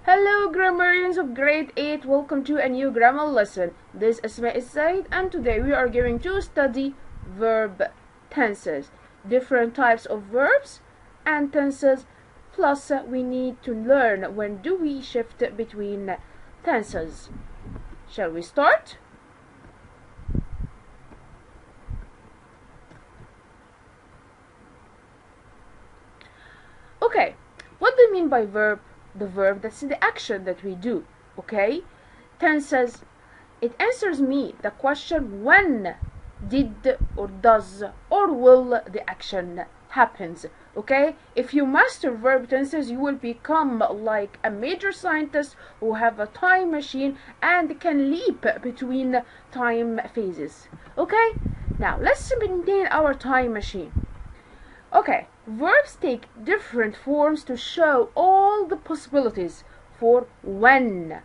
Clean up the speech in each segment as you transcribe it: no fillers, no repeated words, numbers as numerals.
Hello grammarians of grade 8, welcome to a new grammar lesson. This is Said and today we are going to study verb tenses, different types of verbs and tenses, plus we need to learn when do we shift between tenses. Shall we start? Okay, what do you mean by verb? The verb, that's the action that we do, okay? Tenses, it answers me the question when did or does or will the action happens, okay? If you master verb tenses, you will become like a major scientist who have a time machine and can leap between time phases, okay? Now let's maintain our time machine. Okay, verbs take different forms to show all the possibilities for when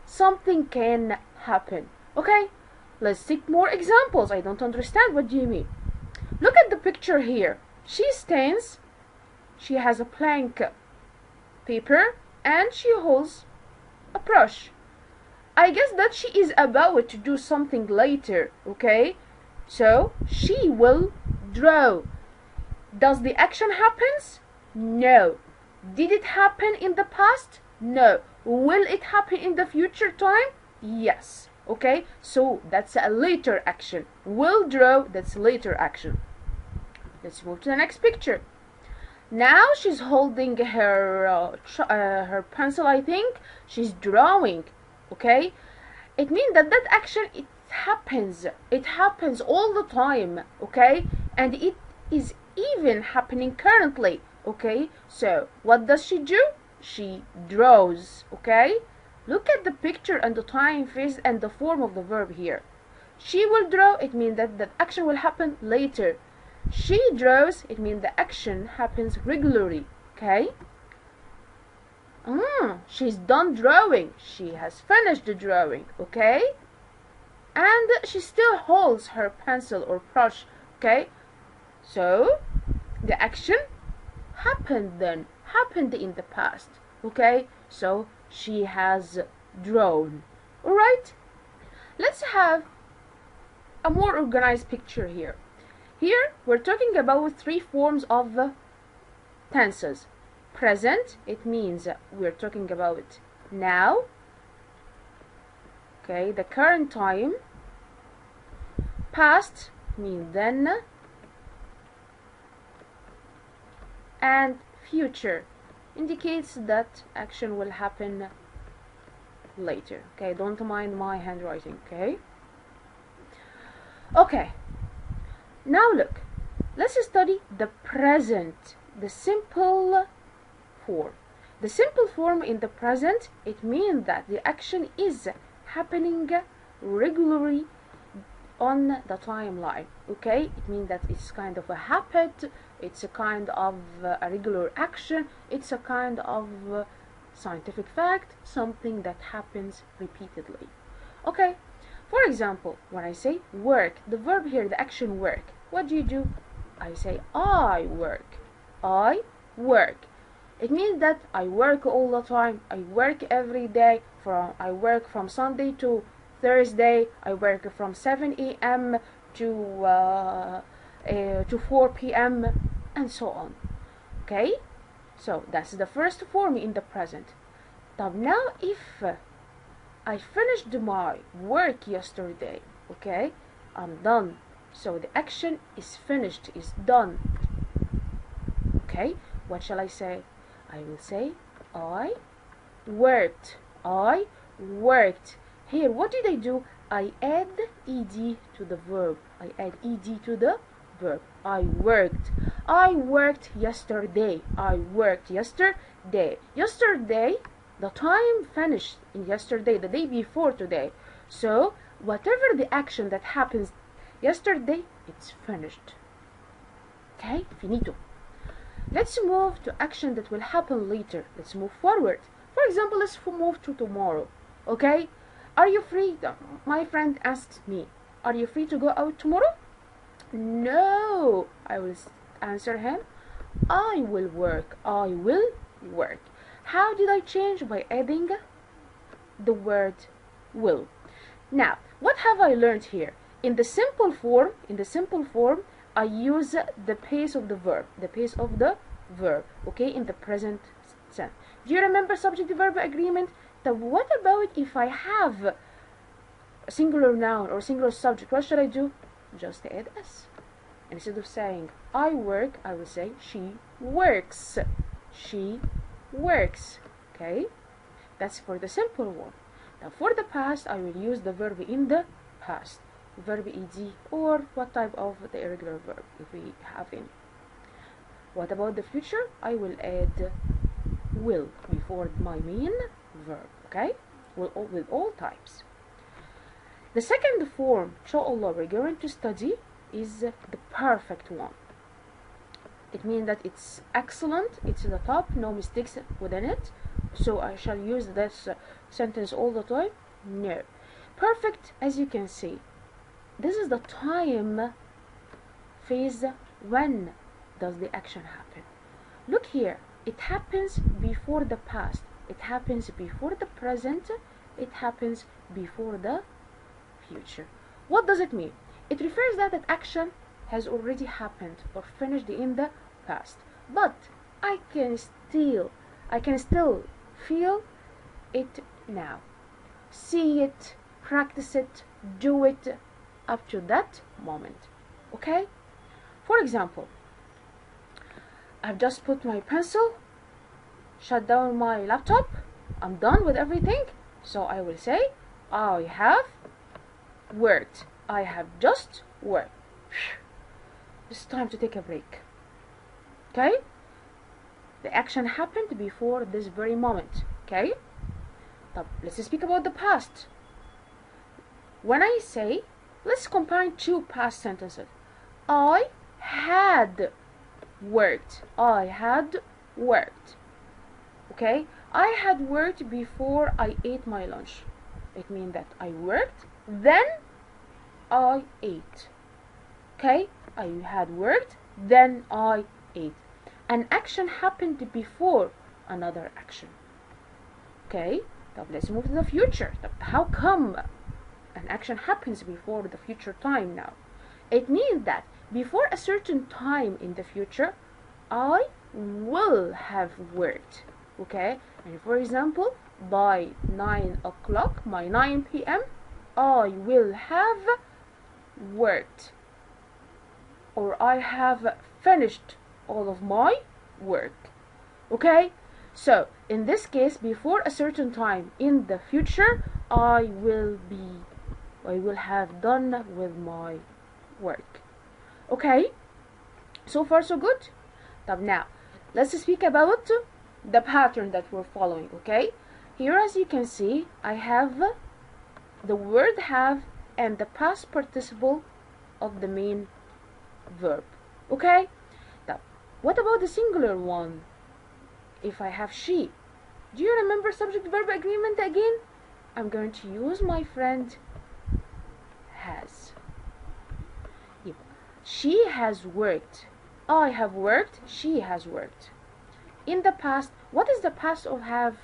something can happen. Okay, let's take more examples. I don't understand. What do you mean? Look at the picture here. She stands, she has a blank paper, and she holds a brush. I guess that she is about to do something later, okay? So, she will draw. Does the action happens? No. Did it happen in the past? No. Will it happen in the future time? Yes. Okay, so that's a later action. Will draw, that's later action. Let's move to the next picture. Now she's holding her pencil, I think. She's drawing. Okay, it means that action, it happens. It happens all the time. Okay, and it is even happening currently. Okay, so what does she do? She draws. Okay, look at the picture and the time phase and the form of the verb here. She will draw, it means that the action will happen later. She draws, it means the action happens regularly. Okay, she's done drawing, she has finished the drawing. Okay, and she still holds her pencil or brush. Okay, so the action happened in the past. Okay, so she has drawn. Alright, let's have a more organized picture here. Here we're talking about three forms of tenses. Present, it means we're talking about now. Okay, the current time. Past means then. And future indicates that action will happen later. Okay, don't mind my handwriting. Okay, now look, let's study the present, the simple form. The simple form in the present, it means that the action is happening regularly on the timeline. Okay, it means that it's kind of a habit, it's a kind of a regular action, it's a kind of scientific fact, something that happens repeatedly. Okay, for example, when I say work, the verb here, the action work, what do? I say I work. I work. It means that I work all the time, I work every day, I work from Sunday to Thursday, I work from 7 a.m. to 4 p.m. and so on. Okay, so that's the first form in the present. Now if I finished my work yesterday, okay, I'm done, so the action is finished, is done. Okay, what shall I say? I will say I worked. I worked. Here, what did I do? I add ed to the verb. I add ed to the verb. I worked. I worked yesterday. I worked yesterday. Yesterday, the time finished in yesterday, the day before today. So, whatever the action that happens yesterday, it's finished. Okay, finito. Let's move to action that will happen later. Let's move forward. For example, let's move to tomorrow. Okay, are you free? My friend asks me, are you free to go out tomorrow? No, I will answer him. I will work. I will work. How did I change? By adding the word will. Now, what have I learned here? In the simple form, I use the pace of the verb, okay, in the present tense. Do you remember subject-verb agreement? Then what about if I have a singular noun or singular subject? What should I do? Just add s. Instead of saying I work, I will say she works. She works. Okay? That's for the simple one. Now for the past, I will use the verb in the past. Verb ed or what type of the irregular verb if we have any. What about the future? I will add will before my main verb. Okay? With all types. The second form, inshallah, we're going to study is the perfect one. It means that it's excellent, it's the top, no mistakes within it. So I shall use this sentence all the time? No. Perfect, as you can see, this is the time phase. When does the action happen? Look here, it happens before the past, it happens before the present, it happens before the future. What does it mean? It refers that action has already happened or finished in the past, but I can still feel it now, see it, practice it, do it up to that moment. Okay? For example, I've just put my pencil, shut down my laptop, I'm done with everything, so I will say I have worked. I have just worked. It's time to take a break. Okay? The action happened before this very moment. Okay? Now, let's speak about the past. When I say, let's combine two past sentences. I had worked. I had worked. Okay? I had worked before I ate my lunch. It means that I worked, then I ate. Okay? I had worked, then I ate. An action happened before another action. Okay? Now let's move to the future. How come an action happens before the future time now? It means that before a certain time in the future, I will have worked. Okay? And for example, by 9 o'clock, by 9 p.m., I will have worked, or I have finished all of my work. Okay? So, in this case, before a certain time in the future, I will have done with my work. Okay? So far so good? Now, let's speak about the pattern that we're following, okay? Here, as you can see, I have the word have and the past participle of the main verb. Okay? Now, what about the singular one? If I have she, do you remember subject-verb agreement again? I'm going to use my friend has. Yep. She has worked. I have worked. She has worked. In the past, what is the past of have?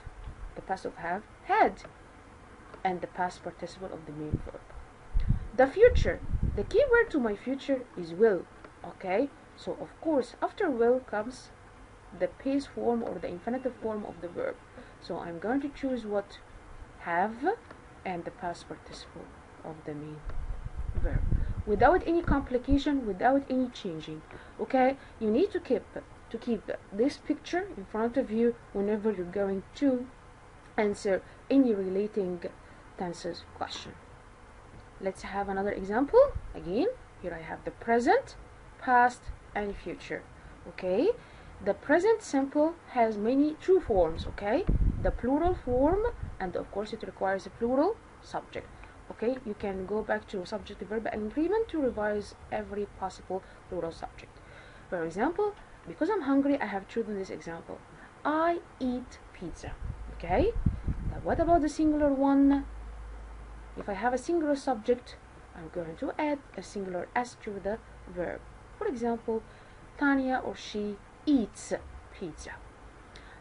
The past of have, had. And the past participle of the main verb. The future, the key word to my future is will. Okay, so of course after will comes the past form or the infinitive form of the verb. So I'm going to choose what? Have and the past participle of the main verb, without any complication, without any changing. Okay, you need to keep this picture in front of you whenever you're going to answer any relating tenses question. Let's have another example. Again, here I have the present, past, and future. Okay, the present simple has many true forms. Okay, the plural form, and of course it requires a plural subject. Okay, you can go back to subject-verb agreement to revise every possible plural subject. For example, because I'm hungry, I have chosen this example. I eat pizza. Okay, now what about the singular one? If I have a singular subject, I'm going to add a singular s to the verb. For example, Tanya or she eats pizza.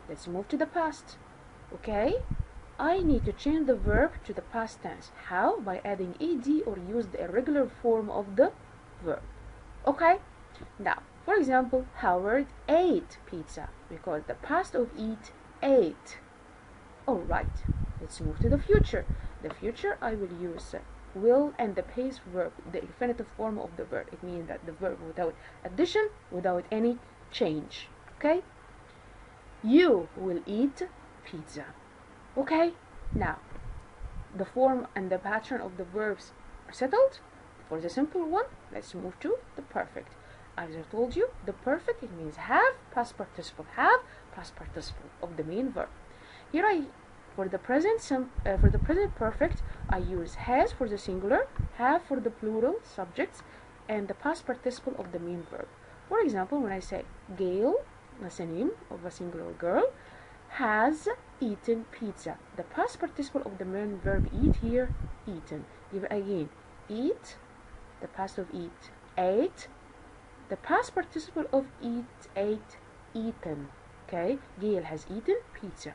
Let's move to the past. Okay? I need to change the verb to the past tense. How? By adding ed or use the irregular form of the verb. Okay? Now, for example, Howard ate pizza because the past of eat, ate. Alright, let's move to the future. The future I will use will and the base verb, the infinitive form of the verb. It means that the verb without addition, without any change. Okay? You will eat pizza. Okay? Now, the form and the pattern of the verbs are settled. For the simple one, let's move to the perfect. As I told you, the perfect, it means have, past participle, have, past participle of the main verb. Here for the present perfect, I use has for the singular, have for the plural subjects, and the past participle of the main verb. For example, when I say Gail, that's the name of a singular girl, has eaten pizza. The past participle of the main verb eat here, eaten. Give it again. Eat, the past of eat, ate. The past participle of eat, ate, eaten. Okay, Gail has eaten pizza.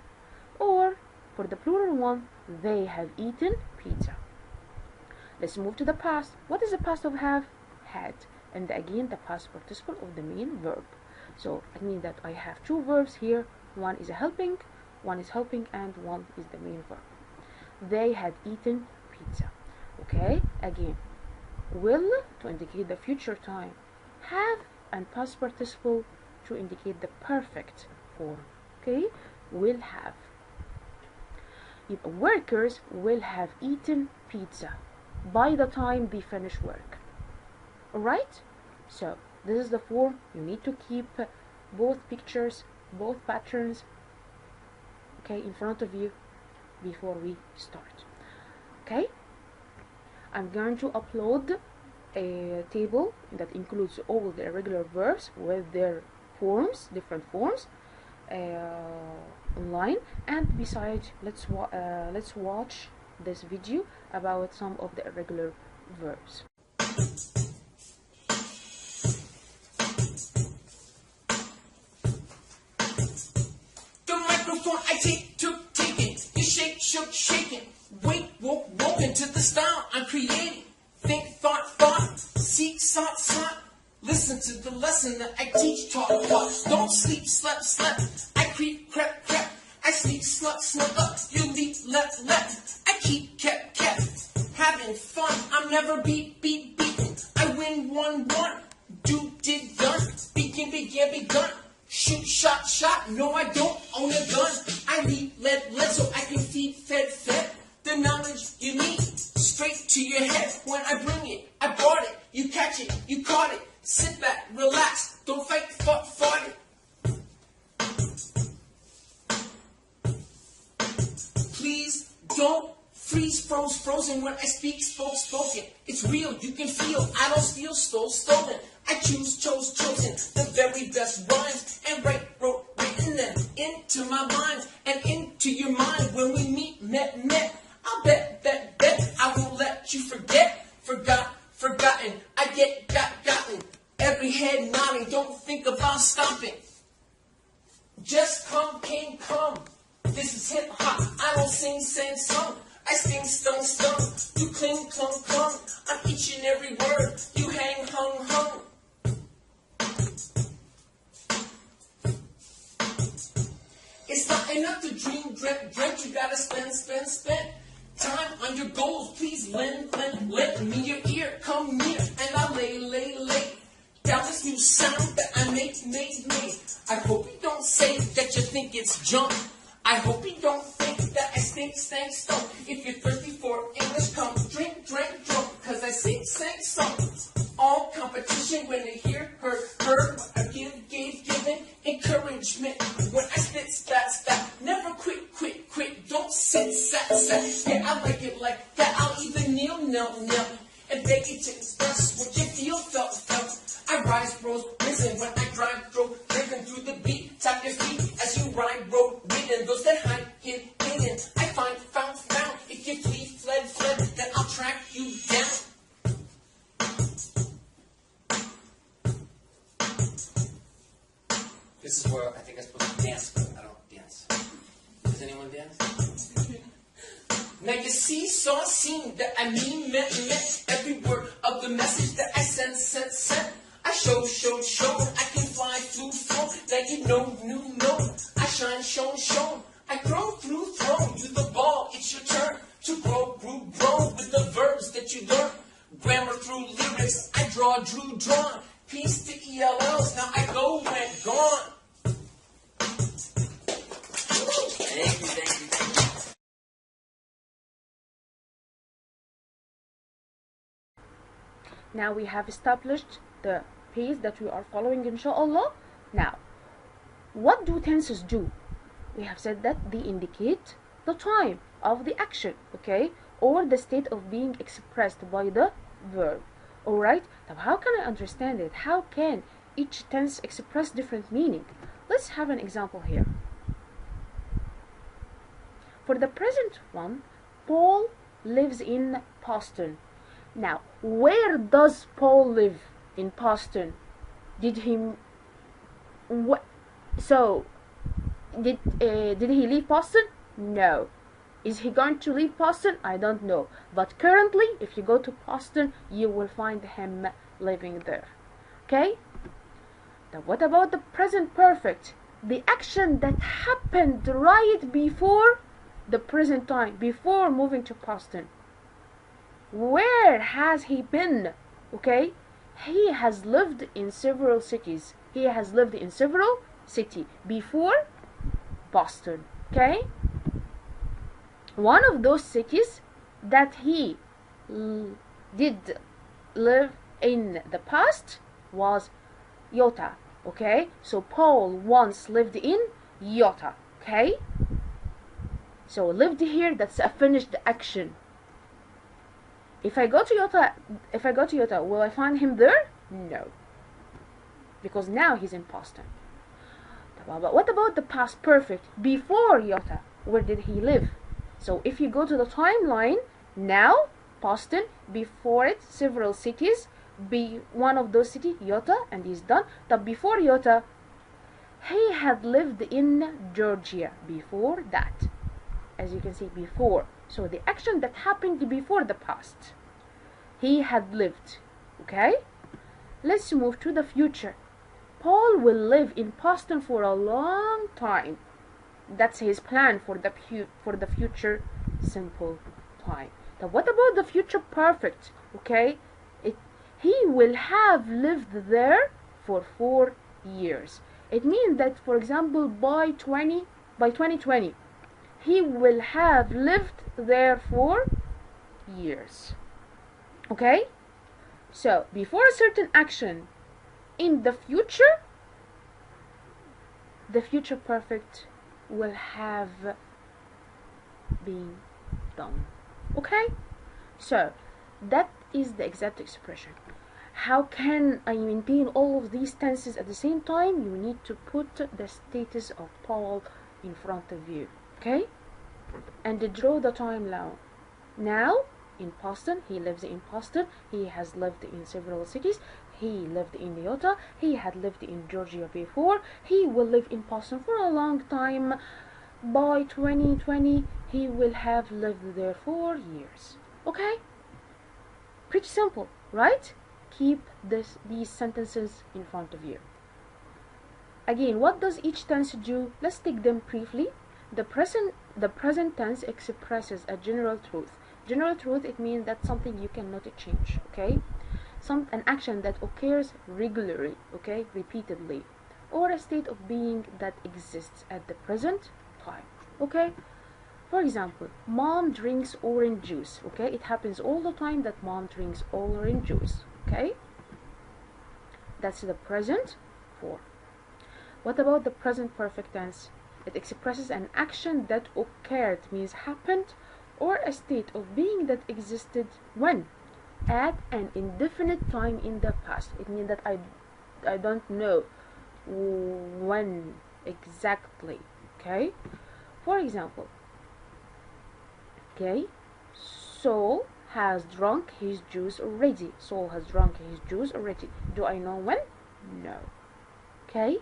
Or for the plural one, they have eaten pizza. Let's move to the past. What is the past of have? Had. And again, the past participle of the main verb. So it means that I have two verbs here. One is helping, and one is the main verb. They had eaten pizza. Okay, again, will to indicate the future time, have and past participle to indicate the perfect form. Okay, will have. Workers will have eaten pizza by the time they finish work. Alright? So this is the form. You need to keep both pictures, both patterns, okay, in front of you before we start. Okay? I'm going to upload a table that includes all the irregular verbs with their forms, different forms, online. And besides, let's watch this video about some of the irregular verbs. I take it. You shake, shook, shaking. Wake, woke, woken to the style I'm creating. Think, thought, seek, sought. Listen to the lesson that I teach, taught. Don't sleep, slept. I creep, crept. I sleep, snuck up. You leap, left. I keep, kept. Having fun, I'm never beaten. I win, won. Do, did, done. Began. Shoot, shot. No, I don't own a gun. I lead, led, so I can feed, fed. The knowledge you need, straight to your head. When I bring it, I brought it. You catch it, you caught it. Sit back, relax, don't fight, fought it. Please don't freeze, frozen when I speak, spoken. It's real, you can feel. I don't steal, stolen. I chose, chosen the very best rhymes and written them into my mind and into your mind. When we meet, met. I'll bet I won't let you forgotten. I gotten. Every head nodding, don't think about stopping. Just come. This is hip hop. I don't sing song. I sting, stung. You cling, clung. On each and every word, you hang, hung. It's not enough to dream, dreamt. You gotta spend time on your goals. Please lend me your ear. Come near, and I'll lay down this new sound that I made. I hope you don't say that you think it's junk. I hope you don't think that I stink, stunk. If you're thirsty for English, come drink, drunk. Cause I sing, song. All competition when they hear, heard. I given encouragement. When I spit, spat. Never quit. Don't sit, sat. Yeah, I like it like that. I'll even kneel. And beg you to express what you feel, felt. I rise, rose, risen when I drive, drove, driven through the beat. Tap your feet as you ride, road, ridden. Those that hide, hidden. I find, found. If you flee, fled, then I'll track you down. This is where I think I'm supposed to dance, but I don't dance. Now you see, saw, seen that I mean, meant every word of the message that I sent. I showed. I can fly, flew, like you know. I shine, shown. I grow through, thrown. You the ball, it's your turn to grow, grow with the verbs that you learn. Grammar through lyrics, I drew, drawn. Peace to ELLs, now I go, went, gone. Thank you. Now we have established the pace that we are following, inshallah. Now, what do tenses do? We have said that they indicate the time of the action, okay, or the state of being expressed by the verb. Alright, now how can I understand it? How can each tense express different meaning? Let's have an example here. For the present one, Paul lives in Boston. Now, where does Paul live in Boston? Did he leave Boston? No. Is he going to leave Boston? I don't know. But currently, if you go to Boston, you will find him living there. Okay? Now, what about the present perfect? The action that happened right before the present time, before moving to Boston. Where has he been? Okay? He has lived in several cities. He has lived in several cities before Boston. Okay? One of those cities that he did live in the past was Utah. Okay? So Paul once lived in Utah. Okay? So lived here, that's a finished action. If I go to Utah, will I find him there? No. Because now he's in Boston. But what about the past perfect? Before Utah, where did he live? So if you go to the timeline, now, Boston, before it, several cities, be one of those cities, Utah, and he's done. But before Utah, he had lived in Georgia before that. As you can see, before. So the action that happened before the past. He had lived. Okay? Let's move to the future. Paul will live in Boston for a long time. That's his plan for the future simple time. Now what about the future perfect? Okay? He will have lived there for 4 years. It means that, for example, by 2020, he will have lived there for years. Okay? So, before a certain action in the future perfect will have been done. Okay? So, that is the exact expression. How can I maintain all of these tenses at the same time? You need to put the status of Paul in front of you. Okay? And draw the timeline. Now, in Boston, he lives in Boston. He has lived in several cities. He lived in Utah. He had lived in Georgia before. He will live in Boston for a long time. By 2020, he will have lived there for years. Okay? Pretty simple, right? Keep these sentences in front of you. Again, what does each tense do? Let's take them briefly. The present tense expresses a general truth. General truth, it means that something you cannot change, okay? An action that occurs regularly, okay, repeatedly, or a state of being that exists at the present time, okay? For example, mom drinks orange juice, okay? It happens all the time that mom drinks orange juice, okay? That's the present form. What about the present perfect tense? It expresses an action that occurred, means happened, or a state of being that existed when? At an indefinite time in the past. It means that I don't know when exactly, okay? For example, okay, Saul has drunk his juice already. Saul has drunk his juice already. Do I know when? No. Okay?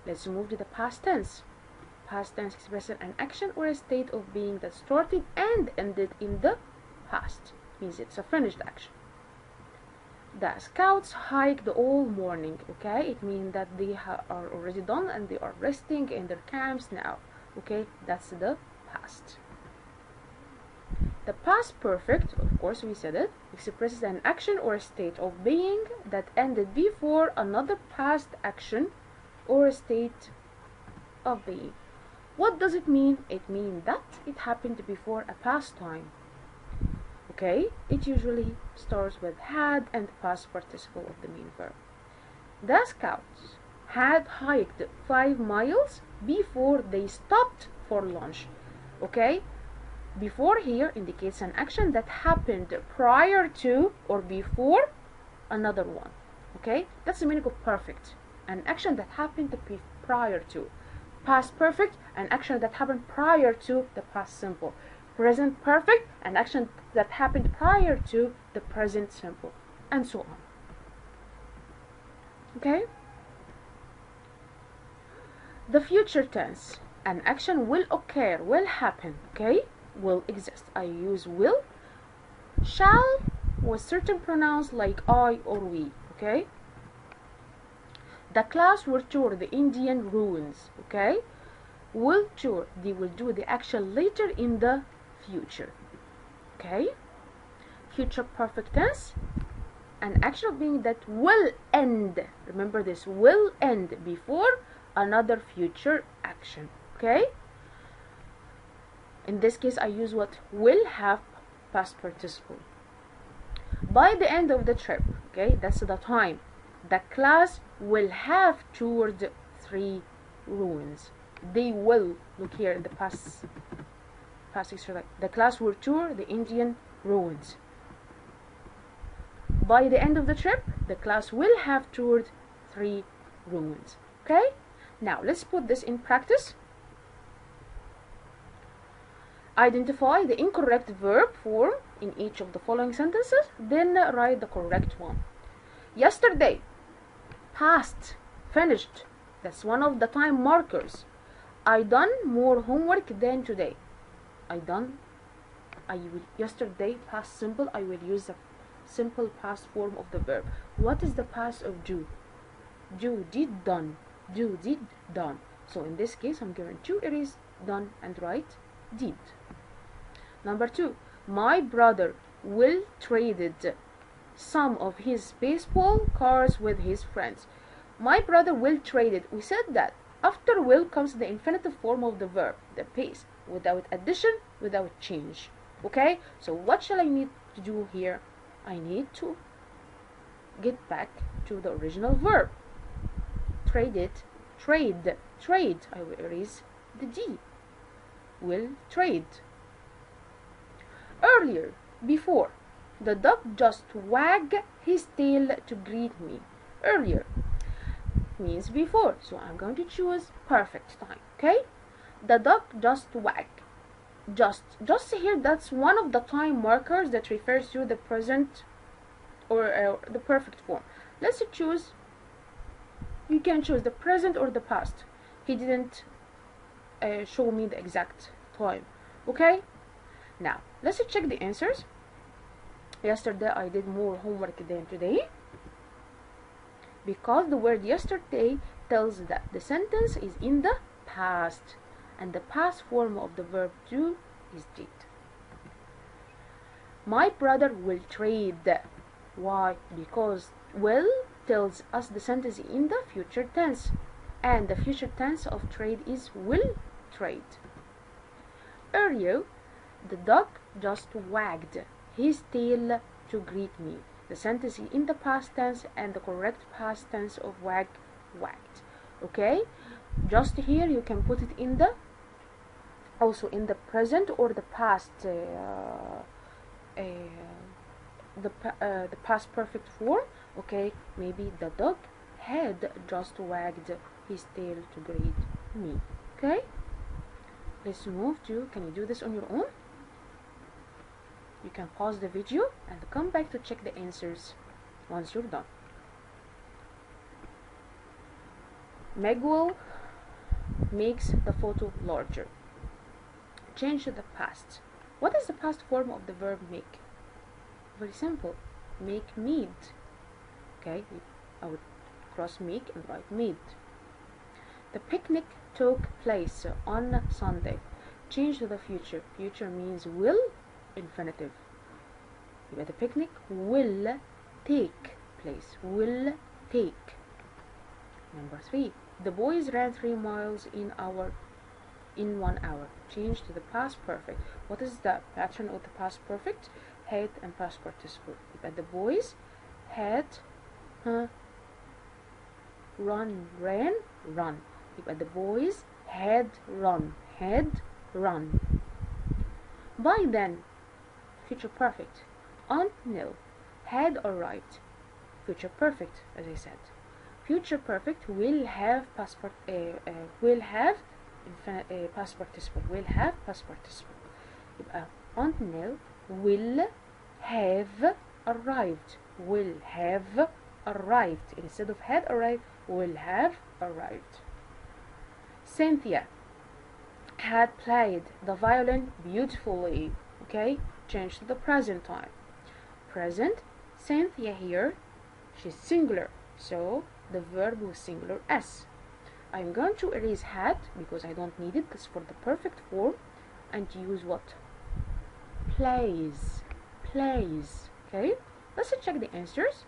Let's move to the past tense. Past tense expresses an action or a state of being that started and ended in the past. Means it's a finished action. The scouts hiked all morning. Okay, it means that they are already done and they are resting in their camps now. Okay, that's the past. The past perfect, of course we said it, expresses an action or a state of being that ended before another past action or a state of being. What does it mean? It means that it happened before a past time. Okay, it usually starts with had and past participle of the main verb. The scouts had hiked 5 miles before they stopped for lunch. Okay, before here indicates an action that happened prior to or before another one. Okay, that's the meaning of perfect. An action that happened prior to. Past perfect, an action that happened prior to the past simple. Present perfect, an action that happened prior to the present simple, and so on. Okay? The future tense, an action will occur, will happen, okay? Will exist. I use will, shall with certain pronouns like I or we, okay? The class will tour the Indian ruins, okay? Will tour, they will do the action later in the future, okay? Future perfect tense, an action of being that will end, remember this, will end before another future action, okay? In this case I use what? Will have past participle. By the end of the trip, okay, that's the time, the class will have toured 3 ruins. They will, look here in the past extra, the class will tour the Indian ruins. By the end of the trip, the class will have toured 3 ruins. Okay? Now, let's put this in practice. Identify the incorrect verb form in each of the following sentences, then write the correct one. Yesterday, past, finished. That's one of the time markers. I done more homework than today. Yesterday, past simple, I will use the simple past form of the verb. What is the past of do? Do, did, done. Do, did, done. So in this case, I'm given 2 erase, done, and write did. Number 2, my brother will traded some of his baseball cards with his friends. My brother will traded. We said that after will comes the infinitive form of the verb, the pace, without addition, without change. Okay, so what shall I need to do here? I need to get back to the original verb. Traded, trade, trade. I will erase the D. Will trade. Earlier, before, the dog just wagged his tail to greet me. Earlier means before, so I'm going to choose perfect time. Okay, the dog just wagged. Just here, that's one of the time markers that refers to the present or the perfect form. Let's choose, you can choose the present or the past. He didn't show me the exact time. Okay, now let's check the answers. Yesterday I did more homework than today, because the word yesterday tells that the sentence is in the past, and the past form of the verb do is did. My brother will trade. Why? Because will tells us the sentence in the future tense, and the future tense of trade is will trade. Earlier, the dog just wagged his tail to greet me. The sentence is in the past tense, and the correct past tense of wag, wagged. Okay, just here you can put it in the also in the present or the past the past perfect form. Okay, maybe the dog had just wagged his tail to greet me. Okay, let's move to, can you do this on your own? You can pause the video and come back to check the answers once you're done. Miguel makes the photo larger. Change to the past. What is the past form of the verb make? Very simple. Make made. Okay, I would cross make and write made. The picnic took place on Sunday. Change to the future. Future means will, infinitive. The picnic will take place. Will take. Number 3. The boys ran 3 miles in 1 hour. Change to the past perfect. What is the pattern of the past perfect? Had and past participle. The boys had ran. The boys had run. By then, future perfect. Until, had arrived. Future perfect, as I said. Future perfect will have past participle. Will have past participle. Until will have arrived. Instead of had arrived, will have arrived. Cynthia had played the violin beautifully. Okay, change to the present time. Present, Cynthia here, she's singular, so the verb with singular s. I'm going to erase had because I don't need it. This is for the perfect form, and use what? Plays. Okay, let's check the answers.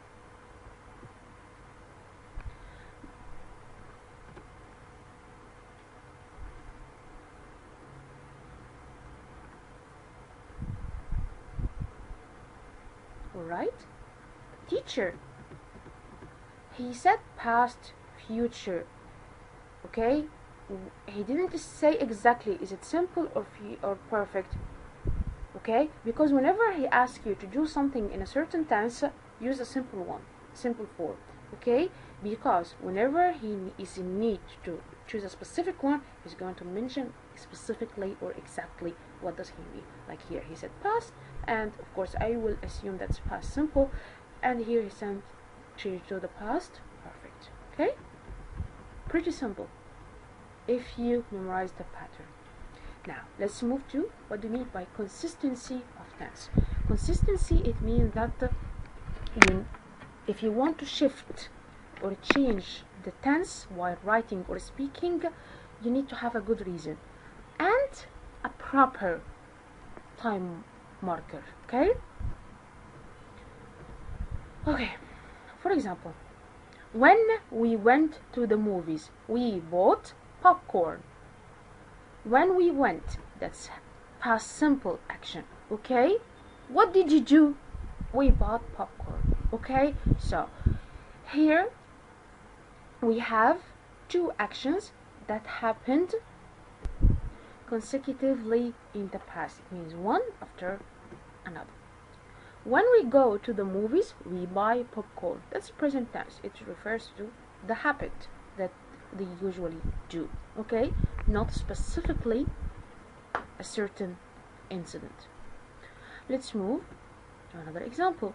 Alright, teacher, he said past future. Okay, he didn't say exactly is it simple or perfect. Okay, because whenever he asks you to do something in a certain tense, use a simple form. Okay, because whenever he is in need to choose a specific one, he's going to mention specifically or exactly what does he mean. Like here he said past, and of course I will assume that's past simple, and here he said change to the past perfect. Okay, pretty simple if you memorize the pattern. Now let's move to what do you mean by consistency of tense. Consistency, it means that if you want to shift or change the tense while writing or speaking, you need to have a good reason and a proper time marker. Okay, for example, when we went to the movies, we bought popcorn. When we went, that's past simple action. Okay, what did you do? We bought popcorn. Okay, so here we have 2 actions that happened consecutively in the past. It means one after another. When we go to the movies, we buy popcorn. That's present tense. It refers to the habit that they usually do. Okay, not specifically a certain incident. Let's move to another example.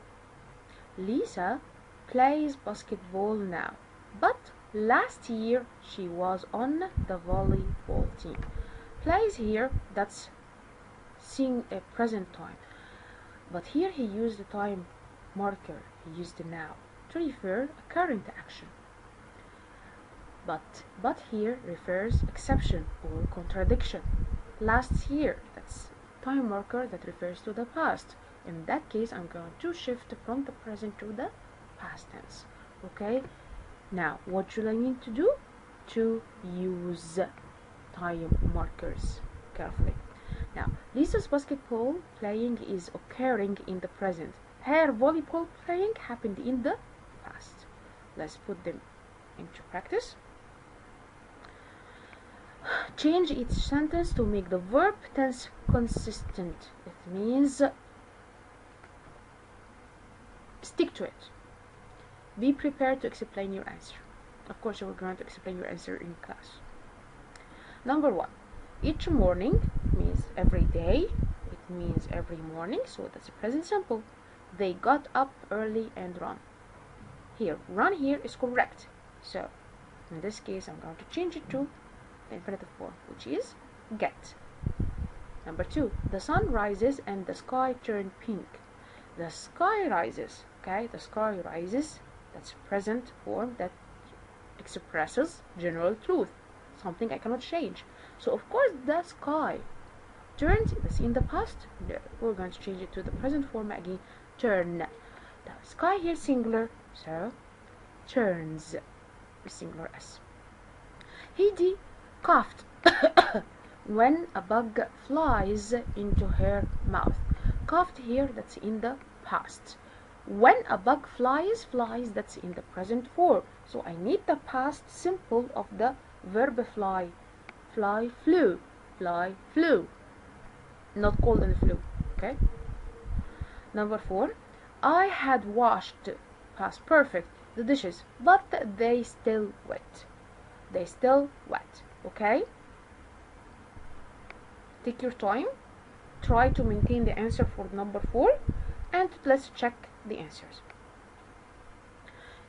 Lisa plays basketball now, but last year she was on the volleyball team. Plays here, that's seeing a present time, but here he used the time marker, he used the now to refer a current action. But here refers exception or contradiction. Last year, that's time marker that refers to the past. In that case, I'm going to shift from the present to the past tense. Okay, now what should I need to do? To use time markers carefully. Now, Lisa's basketball playing is occurring in the present. Her volleyball playing happened in the past. Let's put them into practice. Change each sentence to make the verb tense consistent. It means stick to it. Be prepared to explain your answer. Of course, you are going to explain your answer in class. Number 1. Each morning means every day. It means every morning, so that's a present simple. They got up early and run. Here, run here is correct. So, in this case, I'm going to change it to infinitive form, which is get. Number 2, the sun rises and the sky turned pink. The sky rises, okay? The sky rises, that's present form that expresses general truth, something I cannot change. So of course the sky turns, that's in the past. No, we're going to change it to the present form again, turn. The sky here singular, so turns, singular s. Heidi coughed when a bug flies into her mouth. Coughed here, that's in the past. When a bug flies, that's in the present form. So I need the past simple of the verb fly. Fly, flew. Fly, flew. Not cold and flew. Okay? Number 4. I had washed, past perfect, the dishes, but they still wet. They still wet. Okay? Take your time. Try to maintain the answer for number 4, and let's check the answers.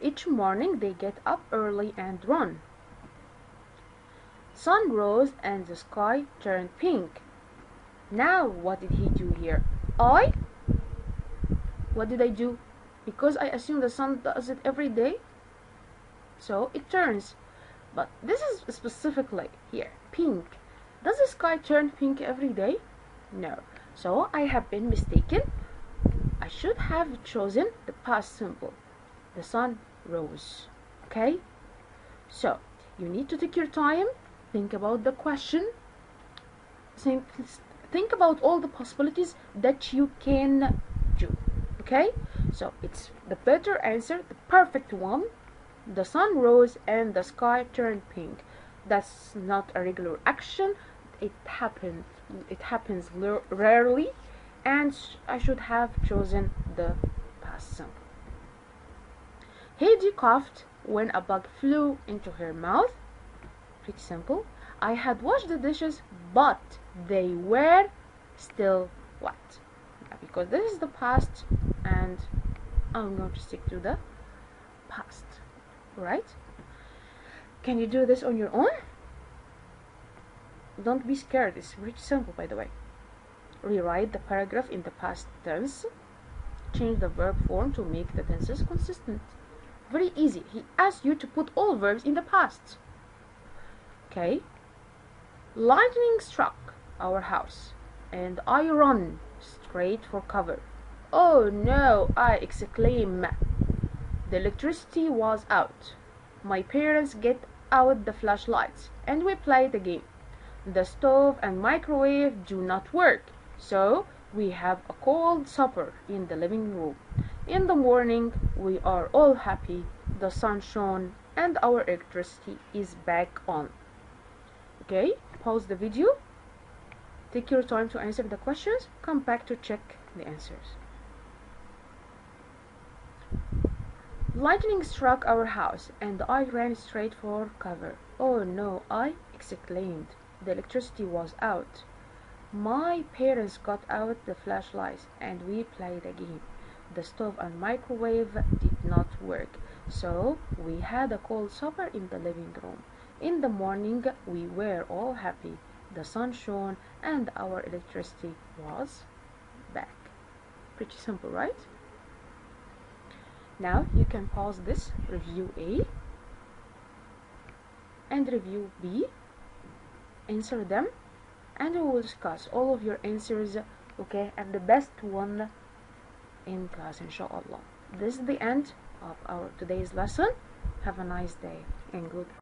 Each morning they get up early and run. Sun rose and the sky turned pink. Now what did he do here? What did I do? Because I assume the sun does it every day, so it turns. But this is specifically here, pink. Does the sky turn pink every day? No. So I have been mistaken. I should have chosen the past simple. The sun rose. Okay? So you need to take your time. Think about the question. Think about all the possibilities that you can do. Okay? So it's the better answer, the perfect one. The sun rose and the sky turned pink. That's not a regular action. It happens rarely, and I should have chosen the past simple. Heidi coughed when a bug flew into her mouth. Pretty simple. I had washed the dishes, but they were still wet. Because this is the past, and I'm going to stick to the past. Right? Can you do this on your own? Don't be scared. It's pretty simple, by the way. Rewrite the paragraph in the past tense. Change the verb form to make the tenses consistent. Very easy. He asked you to put all verbs in the past. Okay? Lightning struck our house, and I run straight for cover. Oh no, I exclaim. The electricity was out. My parents get out the flashlights, and we play the game. The stove and microwave do not work, so we have a cold supper in the living room. In the morning, we are all happy. The sun shone, and our electricity is back on. Okay, pause the video. Take your time to answer the questions. Come back to check the answers. Lightning struck our house, and I ran straight for cover. Oh no, I exclaimed. The electricity was out. My parents got out the flashlights, and we played a game. The stove and microwave did not work, so we had a cold supper in the living room. In the morning, we were all happy. The sun shone, and our electricity was back. Pretty simple, right? Now you can pause this, review A and review B, answer them, and we will discuss all of your answers, okay, and the best one in class, inshallah. This is the end of our today's lesson. Have a nice day and good